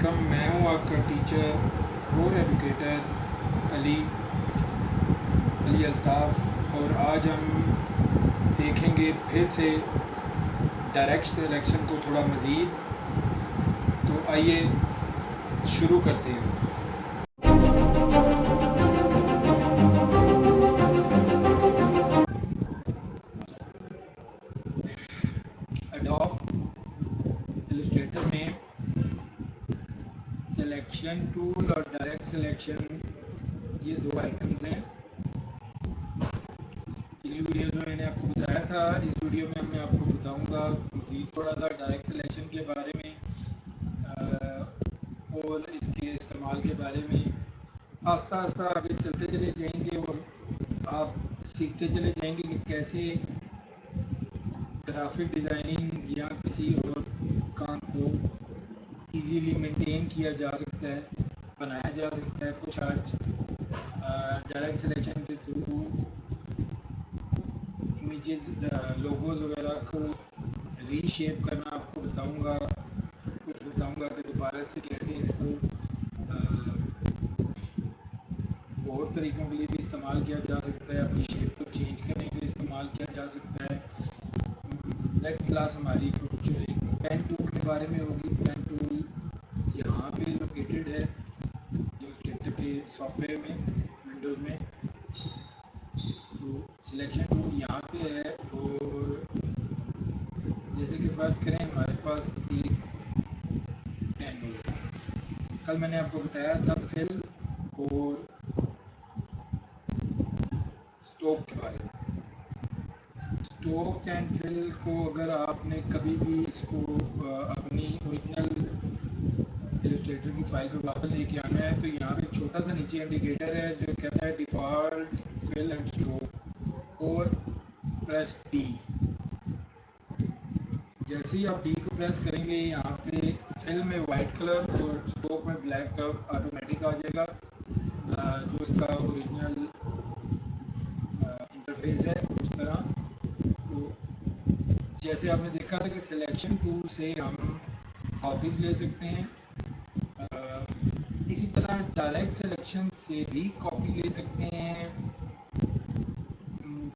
Welcome. मैं हूं आपका टीचर और एजुकेटर अली अली अल्ताफ़, और आज हम देखेंगे फिर से डायरेक्ट सिलेक्शन को थोड़ा मज़ीद। तो आइए शुरू करते हैं। एडोब इलस्ट्रेटर में सिलेक्शन टूल और डायरेक्ट सिलेक्शन, ये दो आइकन्स हैं। पिछली वीडियो में मैंने आपको बताया था, इस वीडियो में मैं आपको बताऊंगा मज़ीद थोड़ा सा डायरेक्ट सिलेक्शन के बारे में और इसके इस्तेमाल के बारे में। आस्ता आस्ता आगे चलते चले जाएंगे और आप सीखते चले जाएंगे कि कैसे ग्राफिक डिज़ाइनिंग या किसी और काम को इजीली मेंटेन किया जा सकता है, बनाया जा सकता है। कुछ आज डायरेक्ट सिलेक्शन के थ्रू इमेजेस, लोगोज वगैरह को रीशेप करना आपको बताऊंगा। कुछ बताऊंगा कि दोबारा से कैसे इसको और तरीक़ों के लिए भी इस्तेमाल किया जा सकता है, अपनी शेप को चेंज करने के लिए इस्तेमाल किया जा सकता है। नेक्स्ट क्लास हमारी कुछ पेन टूल के बारे में होगी। पेन टूल यहाँ पे लोकेटेड है इलस्ट्रेटर के सॉफ्टवेयर में, विंडोज़ में। तो सिलेक्शन टूल यहाँ पे है, और जैसे कि फ़र्ज़ करें हमारे पास एक पेन हो। कल मैंने आपको बताया था फिल और स्ट्रोक के बारे में। स्ट्रोक एंड फिल को अगर आपने कभी भी इसको अपनी ओरिजिनल इलस्ट्रेटर की फाइल पर वापस लेके आना है, तो यहाँ पे छोटा सा नीचे इंडिकेटर है जो कहता है डिफ़ॉल्ट फिल एंड स्ट्रोक, और प्रेस डी। जैसे ही आप डी को प्रेस करेंगे, यहाँ पे फिल में वाइट कलर और स्ट्रोक में ब्लैक कलर ऑटोमेटिक आ जाएगा, जो इसका ओरिजिनल इंटरफेस है उस तरह। तो जैसे आपने देखा था कि सिलेक्शन टूल से हम कॉपीज़ ले सकते हैं, इसी तरह डायरेक्ट सिलेक्शन से भी कॉपी ले सकते हैं।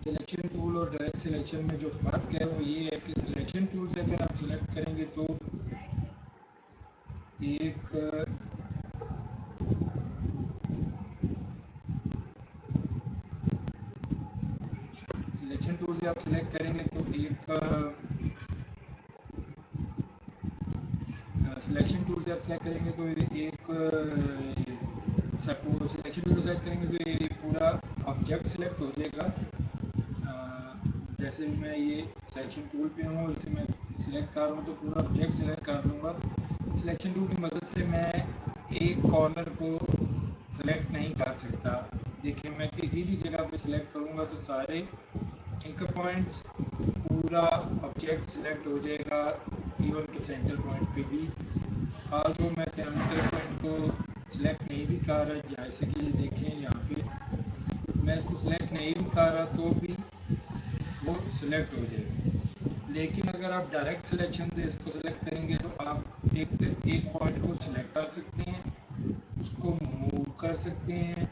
सिलेक्शन टूल और डायरेक्ट सिलेक्शन में जो फ़र्क है वो ये है कि सिलेक्शन टूल से अगर आप सिलेक्ट करेंगे तो एक सिलेक्शन टूल से आप सिलेक्ट करेंगे तो एक सिलेक्शन टूल से आप सेलेक्ट करेंगे तो एक सपोज सिलेक्शन टूल सेलेक्ट करेंगे तो ये पूरा ऑब्जेक्ट सिलेक्ट हो जाएगा। जैसे मैं ये सिलेक्शन टूल पे हूँ, इसे मैं सिलेक्ट कर रहा हूँ तो पूरा ऑब्जेक्ट सिलेक्ट कर लूँगा। सिलेक्शन टूल की मदद से मैं एक कॉर्नर को सिलेक्ट नहीं कर सकता। देखिए, मैं किसी भी जगह पे सिलेक्ट करूँगा तो सारे एंकर पॉइंट्स, पूरा ऑब्जेक्ट सिलेक्ट हो जाएगा, इवन कि सेंटर पॉइंट पे भी। और जो मैं सेंटर पॉइंट को सिलेक्ट नहीं भी कर रहा, जैसे कि ये देखें यहाँ पे मैं इसको सिलेक्ट नहीं भी कर रहा तो भी वो सिलेक्ट हो जाएगा। लेकिन अगर आप डायरेक्ट सिलेक्शन से इसको सिलेक्ट करेंगे तो आप एक पॉइंट को सिलेक्ट कर सकते हैं, उसको मूव कर सकते हैं,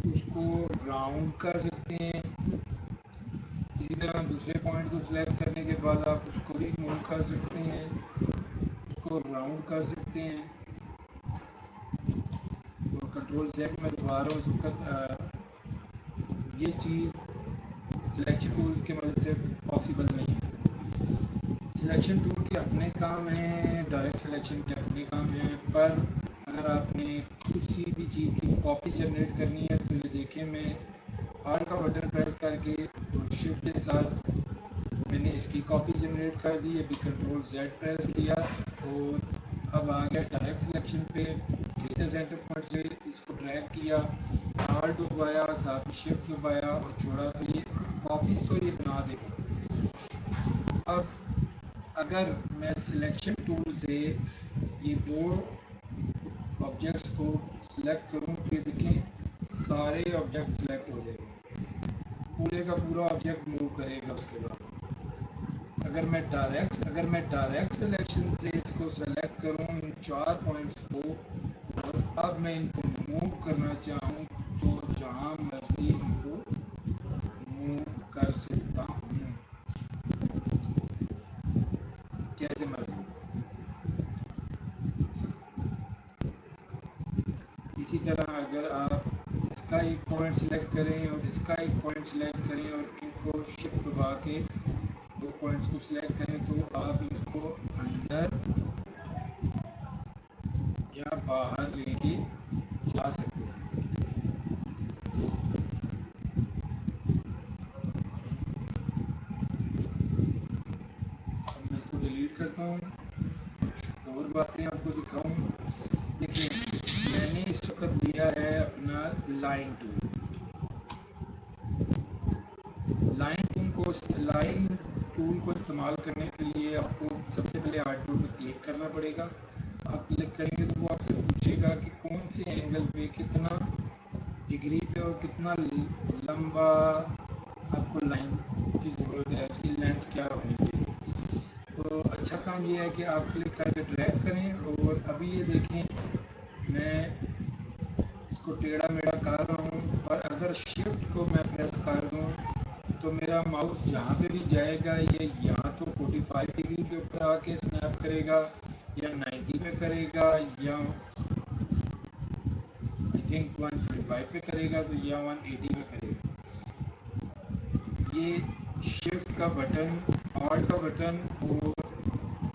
उसको राउंड कर सकते हैं। इसी तरह दूसरे पॉइंट को सिलेक्ट करने के बाद आप उसको भी मूव कर सकते हैं, उसको राउंड कर सकते हैं। और कंट्रोल Z में दबा रहा हूँ, इसका ये चीज़ सिलेक्शन टूल की मदद से पॉसिबल नहीं है। सिलेक्शन टूल के अपने काम हैं, डायरेक्ट सिलेक्शन के अपने काम हैं, पर अगर आपने किसी भी चीज़ की कॉपी जनरेट करनी है तो ये देखें, मैं आर का बटन प्रेस करके तो शिफ्ट के साथ मैंने इसकी कॉपी जनरेट कर दी। अभी कंट्रोल Z प्रेस किया और अब आ गया डायरेक्ट सिलेक्शन पे। फिर सेंटर पॉइंट से इसको ड्रैग किया, आर दबाया, साथ ही शिफ्ट दबाया और छोड़ा, तो ये कॉपीज़ को ये बना देगा। अब अगर मैं सिलेक्शन टूल से ये दो ऑब्जेक्ट्स को सिलेक्ट करूँ तो ये देखें सारे ऑब्जेक्ट सिलेक्ट हो जाएंगे, पूरे का पूरा ऑब्जेक्ट मूव करेगा उसके बाद। अगर मैं डायरेक्ट सिलेक्शन से इसको सेलेक्ट करूं इन 4 पॉइंट्स को, और अब मैं इनको मूव करना चाहूँ तो जहाँ मर्जी इनको मूव कर सकता हूँ, जैसे मर्जी। इसी तरह अगर आप इसका एक पॉइंट सिलेक्ट करें और इसका एक पॉइंट सिलेक्ट करें और इनको शिफ्ट दबा के 2 पॉइंट्स को सिलेक्ट करें तो आप इनको अंदर या बाहर लेके जा सकते हैं। अब मैं इसको डिलीट करता हूँ, कुछ और बातें आपको दिखाऊँ। देखिए, मैंने इस वक्त लिया है अपना लाइन टूल। लाइन टूल को इस्तेमाल करने के लिए आपको सबसे पहले आर्ट टूल पर क्लिक करना पड़ेगा। आप क्लिक करेंगे तो वो आपसे पूछेगा कि कौन से एंगल पे कितना डिग्री पे और कितना लंबा आपको लाइन की ज़रूरत है, उसकी लेंथ क्या होनी चाहिए। तो अच्छा काम ये है कि आप क्लिक करके ड्रैग करें, और अभी ये देखें मैं इसको टेढ़ा मेढ़ा कर रहा हूँ, और अगर शिफ्ट को मैं प्रेस कर दूँ तो मेरा माउस जहाँ पे भी जाएगा ये या तो 45 डिग्री के ऊपर आके स्नैप करेगा, या 90 पे करेगा, या आई थिंक 125 पे करेगा, तो या 180 पे करेगा। ये शिफ्ट का बटन, ऑल्ट का बटन, और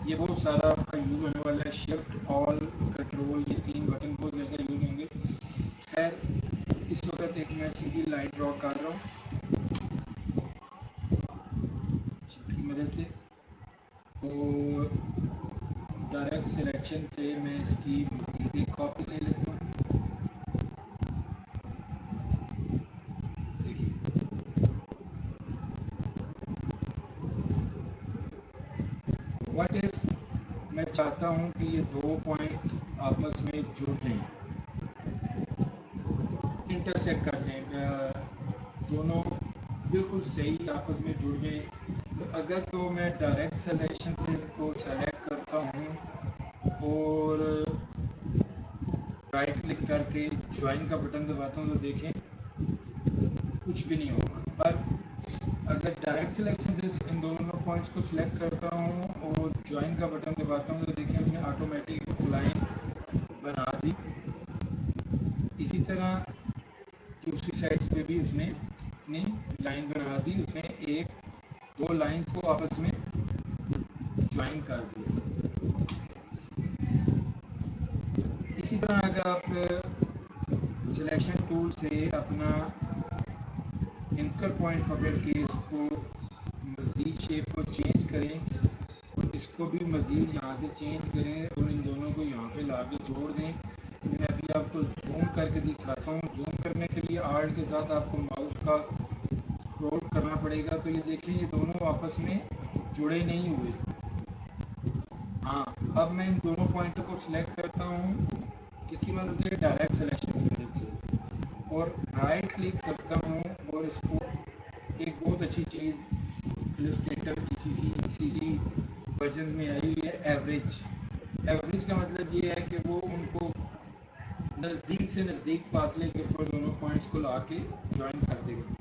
ये बहुत सारा आपका यूज़ होने वाला है। शिफ्ट, ऑल, कंट्रोल, ये 3 बटन बहुत ज़्यादा यूज़ होंगे। खैर, इस वक्त एक मैं सीधी लाइन ड्रॉ कर रहा हूँ की मदद से, और डायरेक्ट सिलेक्शन से मैं इसकी मज़ीद एक कॉपी ले लेता हूँ। देखिए, व्हाट इफ मैं चाहता हूँ कि ये 2 पॉइंट आपस में जुड़ जाएं, इंटरसेक्ट कर जाएं, दोनों बिल्कुल सही आपस में जुड़ जाएं। तो अगर तो मैं डायरेक्ट सिलेक्शन से इनको सेलेक्ट करता हूँ और राइट क्लिक करके ज्वाइन का बटन दबाता हूँ, तो देखें कुछ भी नहीं होगा। पर अगर डायरेक्ट सिलेक्शन से इन दोनों पॉइंट्स को सिलेक्ट करता हूँ और ज्वाइन का बटन दबाता हूँ, तो देखिए उसने ऑटोमेटिक लाइन बना दी। इसी तरह दूसरी साइड पे भी उसने अपनी लाइन बना दी, उसने 2 लाइंस को आपस में ज्वाइन कर दिया। इसी तरह अगर आप सिलेक्शन टूल से अपना एंकर पॉइंट पकड़ के इसको मज़ीद शेप को चेंज करें, और इसको भी मज़ीद यहाँ से चेंज करें, और इन दोनों को यहाँ पे ला के जोड़ दें। मैं अभी आपको जूम करके दिखाता हूँ। जूम करने के लिए आर्ट के साथ आपको माउस का स्क्रॉल करना पड़ेगा। तो ये देखें, ये दोनों आपस में जुड़े नहीं हुए। हाँ, अब मैं इन दोनों पॉइंटों को सिलेक्ट करता हूँ, किसकी मदद से? डायरेक्ट सिलेक्शन की मदद से, और राइट क्लिक करता हूँ, और इसको एक बहुत अच्छी चीज़ इलस्ट्रेटर इसी वर्जन में आई हुई है, एवरेज। एवरेज का मतलब ये है कि वो उनको नज़दीक से नज़दीक फासले के ऊपर दोनों पॉइंट्स को ला के ज्वाइन कर देगा।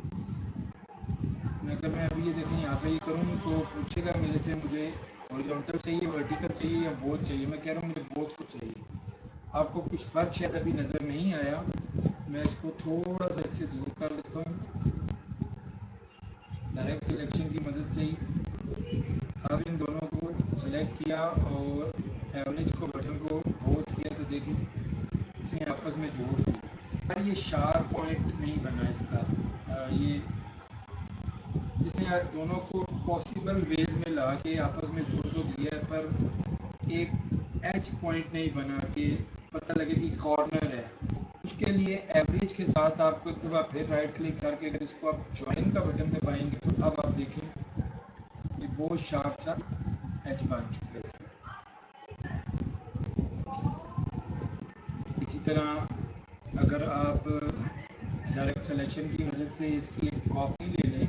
अगर मैं अभी ये देखें यहाँ पे ये करूँ तो पूछेगा मेरे से मुझे हॉरिजॉन्टल चाहिए, वर्टिकल चाहिए या बोथ चाहिए। मैं कह रहा हूँ मुझे बोथ को चाहिए। आपको कुछ फ़र्क शायद अभी नज़र नहीं आया, मैं इसको थोड़ा सा इससे दूर कर लेता हूँ डायरेक्ट सिलेक्शन की मदद से ही। अब इन दोनों को सिलेक्ट किया और एवरेज को बटन को होल्ड किया, तो देखिए इसे आपस में जोड़ दिया। पर ये शार्प पॉइंट नहीं बना इसका, ये इसने दोनों को पॉसिबल वेज में ला के आपस में जोड़ तो दिया है, पर एक एज पॉइंट नहीं बना के पता लगे कि कॉर्नर है। उसके लिए एवरेज के साथ आपको एक दफ़ा फिर राइट क्लिक करके अगर इसको आप ज्वाइन का बटन दबाएंगे, तो अब आप देखें ये बहुत शार्प सा एज बन चुका है। इसी तरह अगर आप डायरेक्ट सिलेक्शन की मदद से इसकी एक कॉपी ले लें,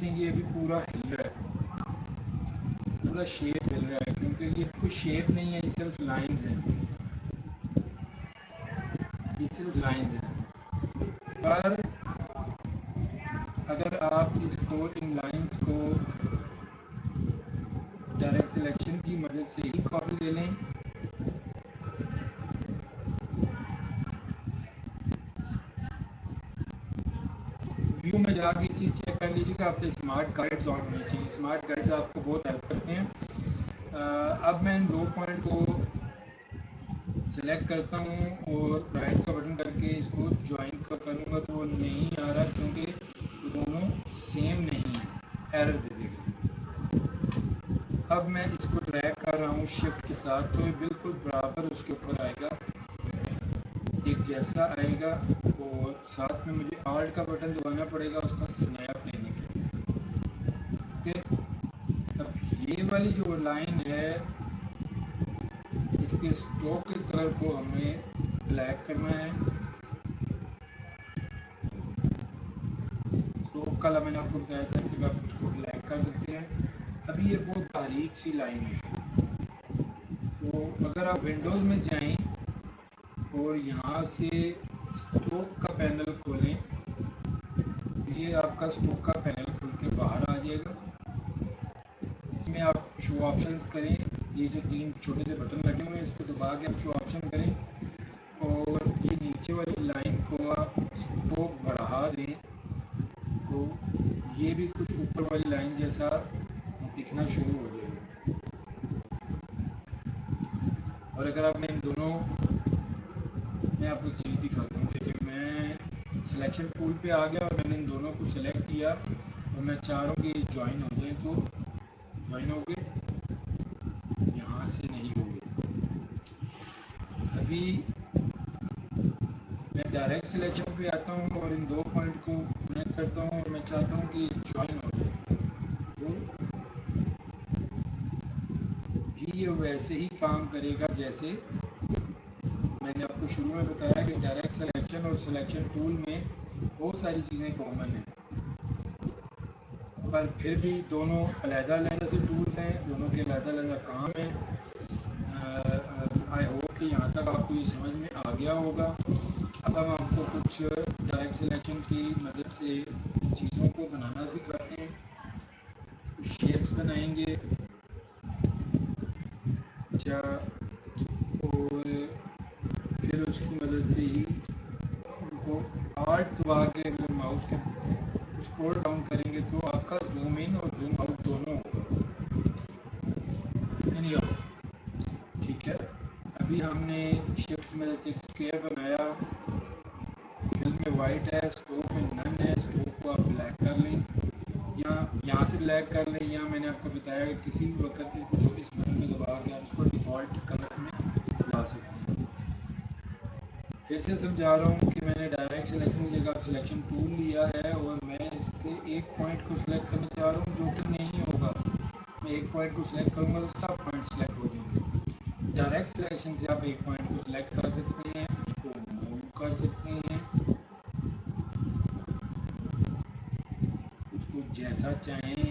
देखेंगे अभी पूरा हिल रहा है, पूरा शेप हिल रहा है, क्योंकि ये कुछ शेप नहीं है, ये सिर्फ लाइंस हैं, ये सिर्फ लाइंस हैं। पर अगर आप इसको इन लाइंस को डायरेक्ट सिलेक्शन की मदद से ही कॉपी ले लें, व्यू में जाके चीज़ चेक कर लीजिएगा, आपके स्मार्ट गाइड्स ऑन होनी चाहिए। स्मार्ट गाइड्स आपको बहुत हेल्प करते हैं। अब मैं इन 2 पॉइंट को सिलेक्ट करता हूँ और राइट का बटन करके इसको ज्वाइन करूँगा, तो वो नहीं आ रहा क्योंकि दोनों सेम नहीं है, एरर दे देगा। अब मैं इसको ड्रैग कर रहा हूँ शिफ्ट के साथ, तो ये बिल्कुल बराबर उसके ऊपर आएगा, एक जैसा आएगा। और साथ में मुझे आल्ट का बटन दबाना पड़ेगा उसका स्नैप लेने के लिए। अब ये वाली जो लाइन है, इसके स्ट्रोक के कलर को हमें ब्लैक करना है। स्ट्रोक कलर मैंने आपको बताया था कि आप इसको ब्लैक कर सकते हैं। अभी ये बहुत बारीक सी लाइन है, तो अगर आप विंडोज़ में जाएं और यहाँ से स्ट्रोक का पैनल खोलें, ये आपका स्ट्रोक का पैनल खुल के बाहर आ जाएगा। इसमें आप शो ऑप्शंस करें, ये जो 3 छोटे से बटन लगे हुए हैं इसको दबा के आप शो ऑप्शन करें, और ये नीचे वाली लाइन को आप स्ट्रोक बढ़ा दें, तो ये भी कुछ ऊपर वाली लाइन जैसा दिखना शुरू हो जाएगा। और अगर आप मैं इन दोनों, मैं आपको चीज़ दिखाता हूँ, देखिए मैं सिलेक्शन टूल पे आ गया और मैंने इन दोनों को सिलेक्ट किया और मैं चाह रहा हूँ कि ज्वाइन हो जाए, तो ज्वाइन हो गए, यहाँ से नहीं हो गए। अभी मैं डायरेक्ट सिलेक्शन पे आता हूँ और इन 2 पॉइंट को कनेक्ट करता हूँ और मैं चाहता हूँ कि ज्वाइन हो जाए, तो भी ये वैसे ही काम करेगा जैसे मैंने आपको शुरू में बताया कि डायरेक्ट सिलेक्शन और सिलेक्शन टूल में बहुत सारी चीज़ें कॉमन हैं, पर फिर भी दोनों अलग-अलग से टूल्स हैं, दोनों के अलग-अलग काम हैं। आई होप कि यहाँ तक आपको ये समझ में आ गया होगा। अब हम आपको कुछ डायरेक्ट सिलेक्शन की मदद से चीज़ों को बनाना सिखाते हैं, कुछ शेप्स बनाएंगे और फिर उसकी मदद से ही उनको आर्ट दबा के अगर माउस के स्क्रॉल डाउन करेंगे तो आपका जूम इन और जूम आउट दोनों होगा। ठीक है, अभी हमने शिफ्ट की मदद से एक स्क्वायर बनाया, फिल में वाइट है, स्ट्रोक में नन है, स्ट्रोक को आप ब्लैक कर लें या यहाँ से ब्लैक कर लें, या मैंने आपको बताया कि किसी भी वक्त इसको इस बटन में दबा के आप इसको डिफ़ॉल्ट कलर में ला सकते हैं। फिर से समझा रहा हूँ कि मैंने डायरेक्ट सिलेक्शन की जगह सिलेक्शन टूल लिया है और मैं इसके एक पॉइंट को सिलेक्ट करना चाह रहा हूँ जो कि नहीं होगा। मैं एक पॉइंट को सिलेक्ट करूँगा तो सब पॉइंट सिलेक्ट हो जाएंगे। डायरेक्ट सिलेक्शन से आप एक पॉइंट को सिलेक्ट कर सकते हैं, इसको मूव कर सकते हैं, उसको जैसा चाहें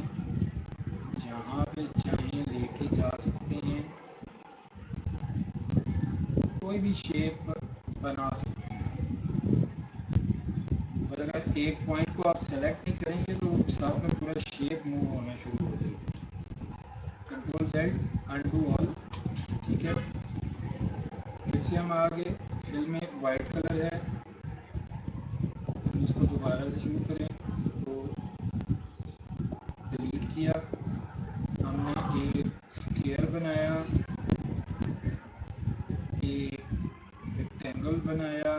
जहाँ पे चाहें लेके जा सकते हैं, कोई भी शेप बना सकते हैं। और अगर एक पॉइंट को आप सेलेक्ट नहीं करेंगे तो साथ में पूरा शेप मूव होना शुरू हो जाएगा। Control Z, undo all. ठीक है, फिर से हम आगे, फिल में वाइट कलर है, इसको दोबारा से शुरू करें तो डिलीट किया, हमने एक स्क्वायर बनाया, एक रेक्टेंगल बनाया,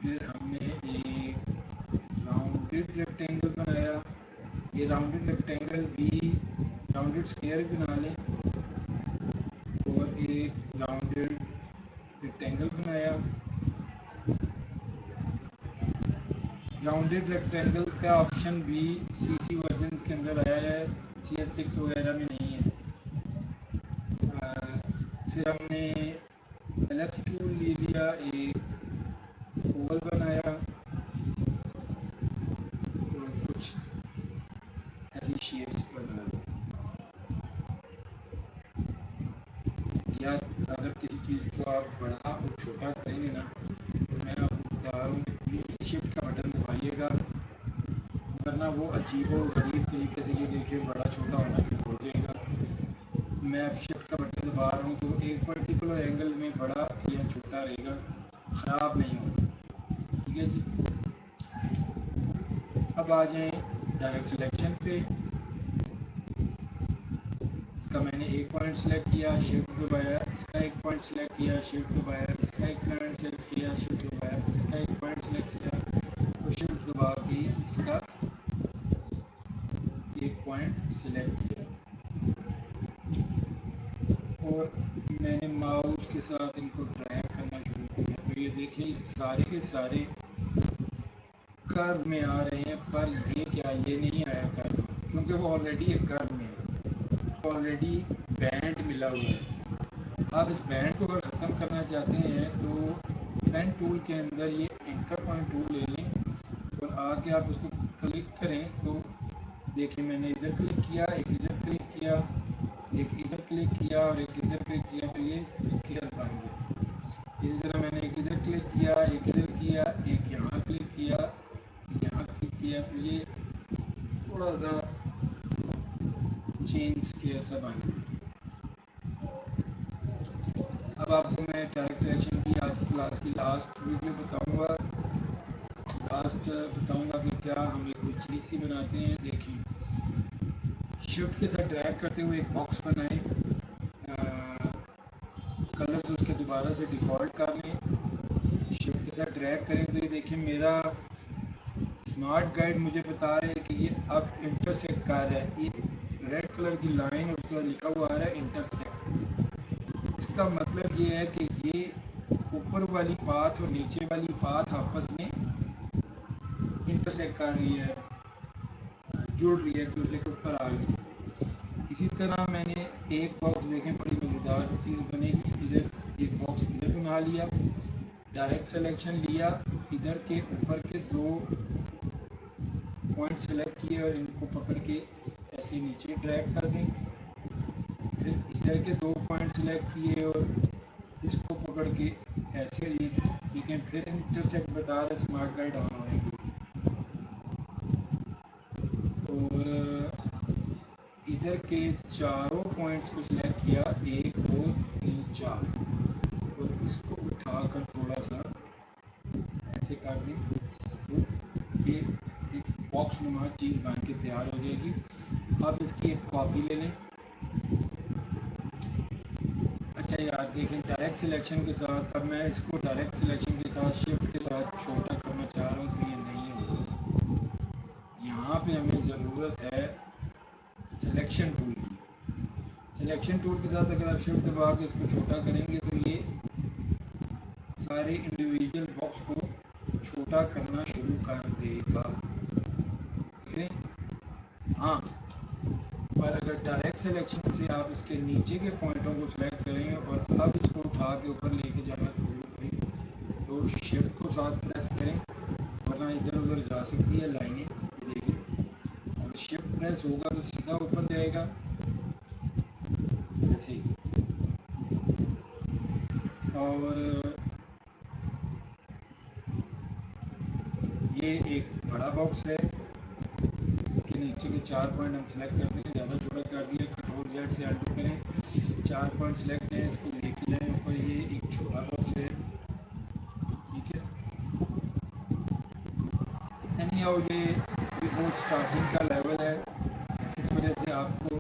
फिर हमने एक राउंडेड रेक्टेंगल बनाया। ये राउंडेड रेक्टेंगल भी राउंडेड स्क्वायर बना लें और एक राउंडेड रेक्टेंगल बनाया। राउंडेड रेक्टेंगल का ऑप्शन भी CC वर्जन के अंदर आया है, CS6 वगैरह में नहीं है। फिर हमने एलिप्स टूल ले लिया, एक ओवल बनाया, किसी चीज़ को आप बड़ा और छोटा करेंगे ना, तो मैं आपको बता रहा हूँ ये शिफ्ट का बटन दबाइएगा, वरना वो अजीब और गरीब तरीके से ये देखिए बड़ा छोटा होना शुरू हो जाएगा। मैं अब शिफ्ट का बटन दबा रहा हूँ तो एक पर्टिकुलर एंगल में बड़ा या छोटा रहेगा, ख़राब नहीं होगा। ठीक है जी। अब आ जाएं डायरेक्ट सिलेक्शन पे। इसका मैंने एक पॉइंट सेलेक्ट किया, शिफ्ट दबाया, इसका एक पॉइंट सेलेक्ट किया, शिफ्ट दबाया, इसका एक पॉइंट सेलेक्ट किया, शिफ्ट दबाया, इसका एक पॉइंट सेलेक्ट किया और शिफ्ट दबा के इसका एक पॉइंट सेलेक्ट किया और मैंने माउस के साथ इनको ड्रैग करना शुरू किया। तो ये देखें सारे के सारे कर्व में आ रहे हैं, पर ये क्या, ये नहीं आया कर्व, क्योंकि वो ऑलरेडी एक कर्व में है, ऑलरेडी बैंड मिला हुआ है। आप इस बैंड को अगर ख़त्म करना चाहते हैं तो पेन टूल के अंदर ये एंकर पॉइंट टूल ले लें और आके आप उसको क्लिक करें। तो देखिए मैंने इधर क्लिक किया, एक इधर क्लिक किया, एक इधर क्लिक किया और एक इधर क्लिक किया, तो ये स्केल बन गया। इसी तरह मैंने एक इधर क्लिक किया, एक इधर किया, एक यहाँ क्लिक किया, यहाँ क्लिक किया, तो ये थोड़ा सा चेंज स्केल सा बन गया। अब आपको मैं डायरेक्ट सिलेक्शन की आज की क्लास की लास्ट वीडियो बताऊंगा, कि क्या हम एक कोई चीज़ सी बनाते हैं। देखिए शिफ्ट के साथ ड्रैग करते हुए एक बॉक्स बनाएं, कलर्स उसके दोबारा से डिफ़ॉल्ट कर लें, शिफ्ट के साथ ड्रैग करें तो ये देखिए मेरा स्मार्ट गाइड मुझे बता रहे हैं कि ये अब इंटरसेक्ट कर रहा है। ये रेड कलर की लाइन और उसके बाद लिखा हुआ आ रहा है इंटरसेक्ट। इसका मतलब ये है कि ये ऊपर वाली पाथ और नीचे वाली पाथ आपस में इंटरसेक्ट कर रही है, जुड़ रही है, एक दूसरे के ऊपर आ गई। इसी तरह मैंने एक बॉक्स देखें बड़ी मज़ेदार चीज़ बनेगी। इधर एक बॉक्स इधर बना लिया, डायरेक्ट सिलेक्शन लिया, इधर के ऊपर के दो पॉइंट सेलेक्ट किए और इनको पकड़ के ऐसे नीचे ड्रैग कर दें। फिर इधर के दो पॉइंट सेलेक्ट किए और इसको पकड़ के ऐसे लिखें, फिर इंटरसेक्ट बता रहे स्मार्ट गाइड ऑन होने की। और इधर के चारों पॉइंट्स को सिलेक्ट किया, 1 2 3 4, और इसको उठाकर थोड़ा सा ऐसे कर दें तो ये एक बॉक्स नुमा चीज़ बन के तैयार हो जाएगी। आप इसकी एक कॉपी ले लें। अच्छा यार देखें डायरेक्ट सिलेक्शन के साथ, अब मैं इसको डायरेक्ट सिलेक्शन के साथ शिफ्ट के साथ छोटा करना चाह रहा हूँ तो ये नहीं होगा। यहाँ पे हमें ज़रूरत है सिलेक्शन टूल की। सिलेक्शन टूल के साथ अगर आप शिफ्ट दबा के इसको छोटा करेंगे तो ये सारे इंडिविजुअल बॉक्स को छोटा करना शुरू कर देगा। ठीक है। हाँ, पर अगर डायरेक्ट सिलेक्शन से आप इसके नीचे के पॉइंटों को सिलेक्ट करें और अब इसको उठा के ऊपर लेके जाना तो शिफ्ट को साथ प्रेस करें, वरना इधर उधर जा सकती है लाइनें। देखिए और शिफ्ट प्रेस होगा तो सीधा ऊपर जाएगा ऐसे। और ये एक बड़ा बॉक्स है, इसके नीचे के 4 पॉइंट हम सेलेक्ट करते हैं, ज़्यादा छोटा कर दिया, कंट्रोल जेड से अल्टो करें, 4 पॉइंट सेलेक्ट हैं, इसको लेके जाएं ऊपर। ये एक छोटा बॉक्स है, ठीक है। यानी और ये बहुत स्टार्टिंग का लेवल है, इस वजह से आपको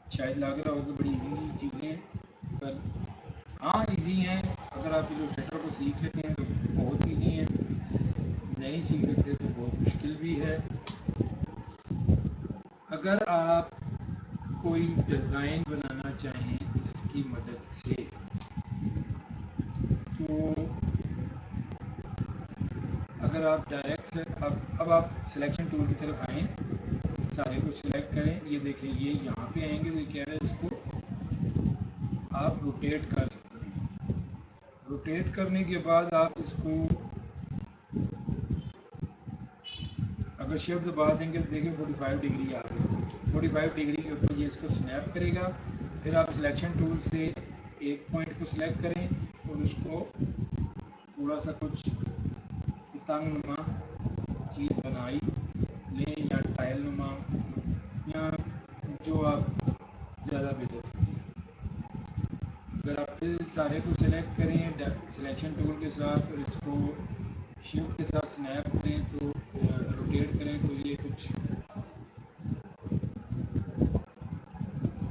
शायद लग रहा होगा बड़ी इजी चीज़ें, पर हाँ इजी हैं। अगर आप इलस्ट्रेटर को सीख लेते हैं तो बहुत इजी है, नहीं सीख सकते तो बहुत मुश्किल भी है। अगर आप कोई डिज़ाइन बनाना चाहें इसकी मदद से तो अगर आप डायरेक्ट से अब आप सिलेक्शन टूल की तरफ आएँ, सारे को सिलेक्ट करें। ये देखें ये यहाँ पे आएंगे तो कह रहे हैं इसको आप रोटेट कर सकते हैं। रोटेट करने के बाद आप इसको अगर शिफ्ट दबा देंगे तो देखिए 45 डिग्री आ गई। 45 डिग्री के ऊपर ये इसको स्नैप करेगा। फिर आप सिलेक्शन टूल से एक पॉइंट को सिलेक्ट करें और उसको थोड़ा सा कुछ तंगनुमा चीज़ बनाई लें या टाइल नुमा या जो आप ज़्यादा बेहतर समझें। अगर आप फिर सारे को सिलेक्ट करें सिलेक्शन टूल के साथ और इसको शिफ्ट के साथ स्नैप करें तो रोटेट करें तो ये कुछ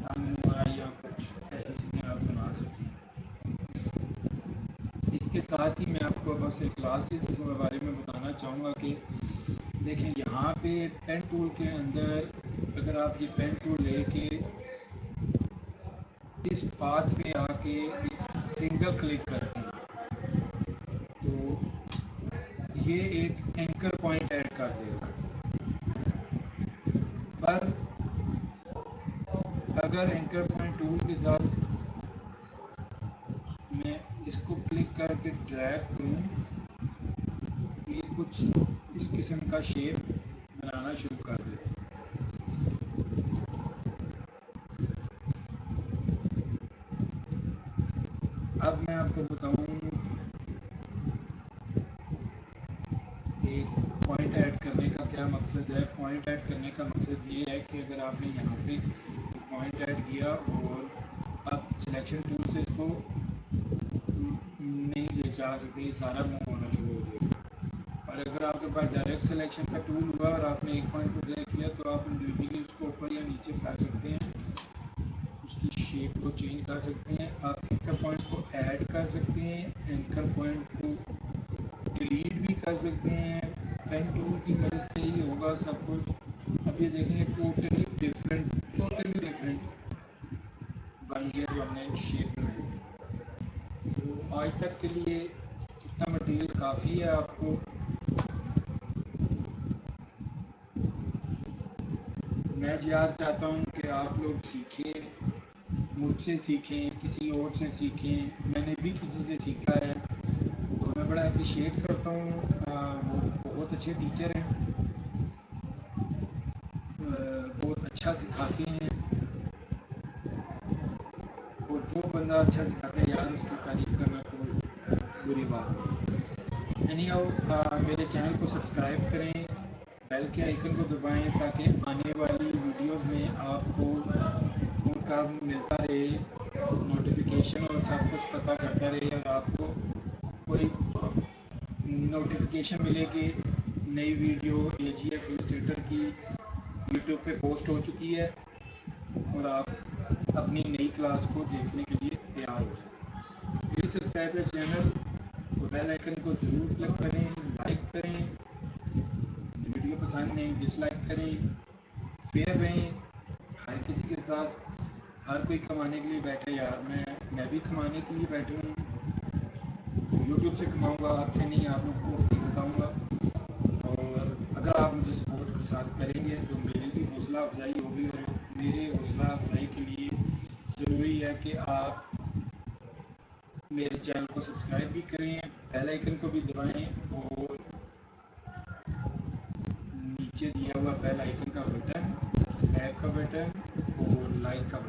तंगनुमा या कुछ ऐसी चीज़ें आप बना सकते हैं। इसके साथ ही मैं आपको बस एक लास्ट चीज़ इस बारे में बताना चाहूँगा कि देखें यहाँ पे पेन टूल के अंदर अगर आप ये पेन टूल लेके इस पाथ पे आके सिंगल क्लिक करते हैं तो ये एक एंकर पॉइंट ऐड कर देगा। पर अगर एंकर पॉइंट टूल के साथ मैं इसको क्लिक करके ड्रैग करूँ तो ये कुछ इस किस्म का शेप बनाना शुरू कर देगा। अब मैं आपको बताऊँ एक पॉइंट ऐड करने का क्या मकसद है। पॉइंट ऐड करने का मकसद ये है कि अगर आपने यहाँ पे पॉइंट ऐड किया और आप सिलेक्शन टूल से इसको नहीं ले जा सकते, ये सारा मूव होना शुरू हो जाएगा। और अगर आपके पास डायरेक्ट सिलेक्शन का टूल हुआ और आपने एक पॉइंट को ड्रैग किया तो आप इंडिविजुअली उसको ऊपर या नीचे कर सकते हैं, उसकी शेप को चेंज कर सकते हैं। आप एंकर पॉइंट्स को ऐड कर सकते हैं, एंकर पॉइंट को डिलीट भी कर सकते हैं। पेन टूल की मदद से ही होगा सब कुछ। अब ये देखेंगे टोटली डिफरेंट बन गया जो हमने शेप बनाई थी। तो आज तक के लिए इतना मटेरियल काफ़ी है आपको। मैं यार चाहता हूँ कि आप लोग सीखें, मुझसे सीखें, किसी और से सीखें। मैंने भी किसी से सीखा है तो मैं बड़ा अप्रिशिएट करता हूँ। वो बहुत अच्छे टीचर हैं, बहुत अच्छा सिखाते हैं और जो बंदा अच्छा सिखाता है यार उसकी तारीफ करना कोई बुरी बात नहीं। एनीहाउ मेरे चैनल को सब्सक्राइब करें, बेल के आइकन को दबाएं ताकि आने वाली वीडियोस में आपको उनका मिलता रहे नोटिफिकेशन और सब कुछ पता करता रहे और आपको कोई नोटिफिकेशन मिले कि नई वीडियो AGF इलस्ट्रेटर की यूट्यूब पे पोस्ट हो चुकी है और आप अपनी नई क्लास को देखने के लिए तैयार हो जाए। प्लीज़ सब्सक्राइब द चैनल और बेल आइकन को ज़रूर क्लिक करें, लाइक करें, वीडियो पसंद नहीं डिसलाइक करें, फेयर रहें हर किसी के साथ। हर कोई कमाने के लिए बैठे यार, मैं भी कमाने के लिए बैठा हूँ। यूट्यूब से कमाऊँगा, आपसे नहीं, आप लोगों को फ्री बताऊँगा। और अगर आप मुझे सपोर्ट के साथ करेंगे तो मेरी भी हौसला अफजाई होगी और मेरे हौसला अफजाई के लिए ज़रूरी है कि आप मेरे चैनल को सब्सक्राइब भी करें, बेल आइकन को भी दबाएं और नीचे दिया हुआ बेल आइकन का बटन, सब्सक्राइब का बटन और लाइक का बटन